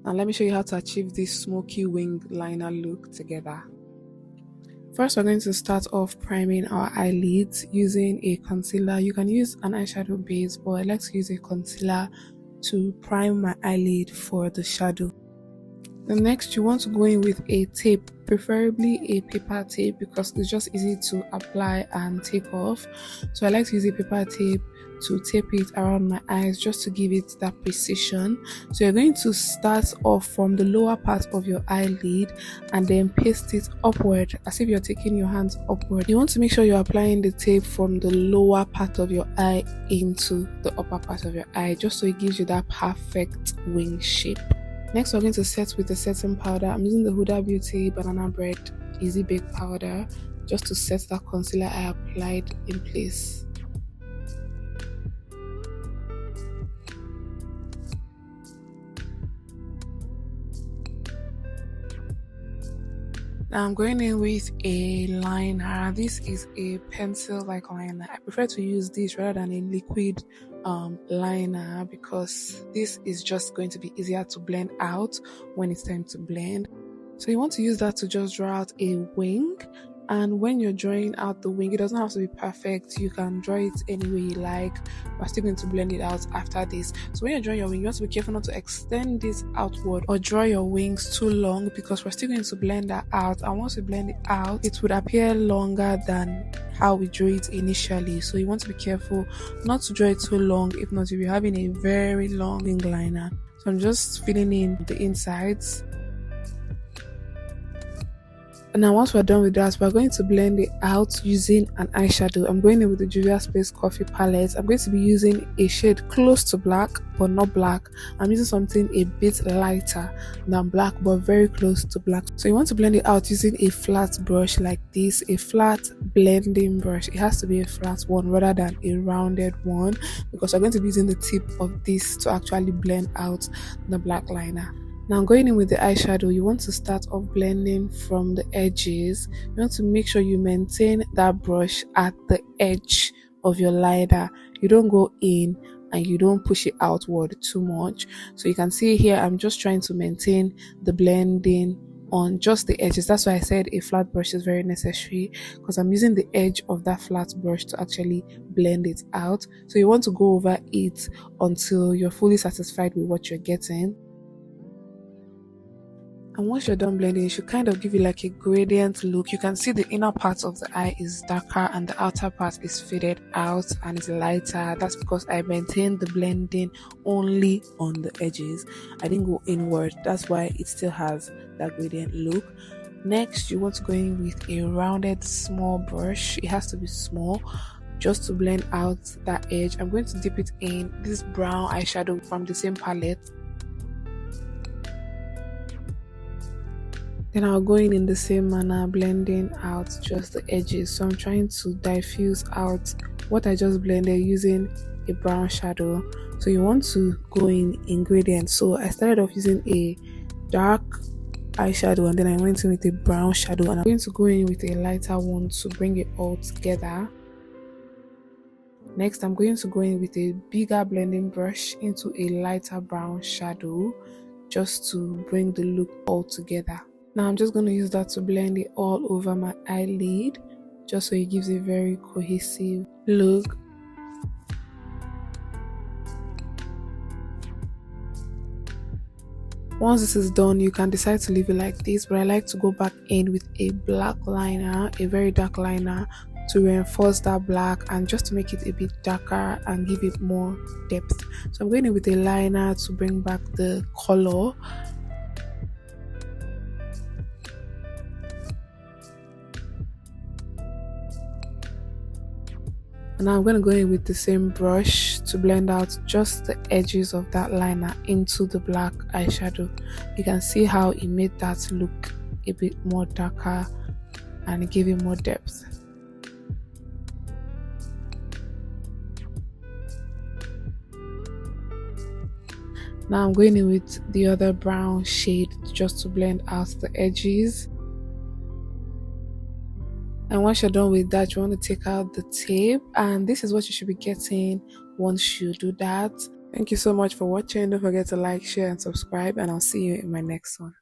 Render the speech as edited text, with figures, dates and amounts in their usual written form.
And let me show you how to achieve this smoky wing liner look together. First, we're going to start off priming our eyelids using a concealer. You can use an eyeshadow base, but I like to use a concealer to prime my eyelid for the shadow. The next, you want to go in with a tape, preferably a paper tape, because it's just easy to apply and take off. So I like to use a paper tape to tape it around my eyes just to give it that precision. So you're going to start off from the lower part of your eyelid and then paste it upward as if you're taking your hands upward. You want to make sure you're applying the tape from the lower part of your eye into the upper part of your eye, just so it gives you that perfect wing shape. Next, we're going to set with a setting powder. I'm using the Huda Beauty Banana Bread Easy Bake Powder just to set that concealer I applied in place. Now I'm going in with a liner. This is a pencil-like liner. I prefer to use this rather than a liquid liner because this is just going to be easier to blend out when it's time to blend. So you want to use that to just draw out a wing. And when you're drawing out the wing, it doesn't have to be perfect. You can draw it any way you like. We're still going to blend it out after this. So when you're drawing your wing, you want to be careful not to extend this outward or draw your wings too long because we're still going to blend that out. And once we blend it out, it would appear longer than how we drew it initially. So you want to be careful not to draw it too long. If not, you'll be having a very long wing liner. So I'm just filling in the insides. And now once we're done with that, we're going to blend it out using an eyeshadow. I'm going in with the Juvia's Space Coffee palette. I'm going to be using a shade close to black but not black. I'm using something a bit lighter than black but very close to black. So you want to blend it out using a flat brush like this, a flat blending brush. It has to be a flat one rather than a rounded one because we're going to be using the tip of this to actually blend out the black liner. Now going in with the eyeshadow, you want to start off blending from the edges. You want to make sure you maintain that brush at the edge of your liner. You don't go in and you don't push it outward too much. So you can see here, I'm just trying to maintain the blending on just the edges. That's why I said a flat brush is very necessary because I'm using the edge of that flat brush to actually blend it out. So you want to go over it until you're fully satisfied with what you're getting. And once you're done blending, it should kind of give you like a gradient look. You can see the inner part of the eye is darker and the outer part is faded out and it's lighter. That's because I maintained the blending only on the edges. I didn't go inward. That's why it still has that gradient look. Next, you want to go in with a rounded small brush. It has to be small just to blend out that edge. I'm going to dip it in this brown eyeshadow from the same palette. Then I'll go in the same manner, blending out just the edges. So I'm trying to diffuse out what I just blended using a brown shadow. So you want to go in gradient. So I started off using a dark eyeshadow and then I went in with a brown shadow, and I'm going to go in with a lighter one to bring it all together. Next, I'm going to go in with a bigger blending brush into a lighter brown shadow just to bring the look all together. Now I'm just going to use that to blend it all over my eyelid just so it gives a very cohesive look. Once this is done, you can decide to leave it like this, but I like to go back in with a black liner, a very dark liner, to reinforce that black and just to make it a bit darker and give it more depth. So I'm going in with a liner to bring back the color. And now I'm going to go in with the same brush to blend out just the edges of that liner into the black eyeshadow. You can see how it made that look a bit more darker and it gave it more depth. Now I'm going in with the other brown shade just to blend out the edges. And once you're done with that, you want to take out the tape, and this is what you should be getting once you do that. Thank you so much for watching. Don't forget to like, share, and subscribe, and I'll see you in my next one.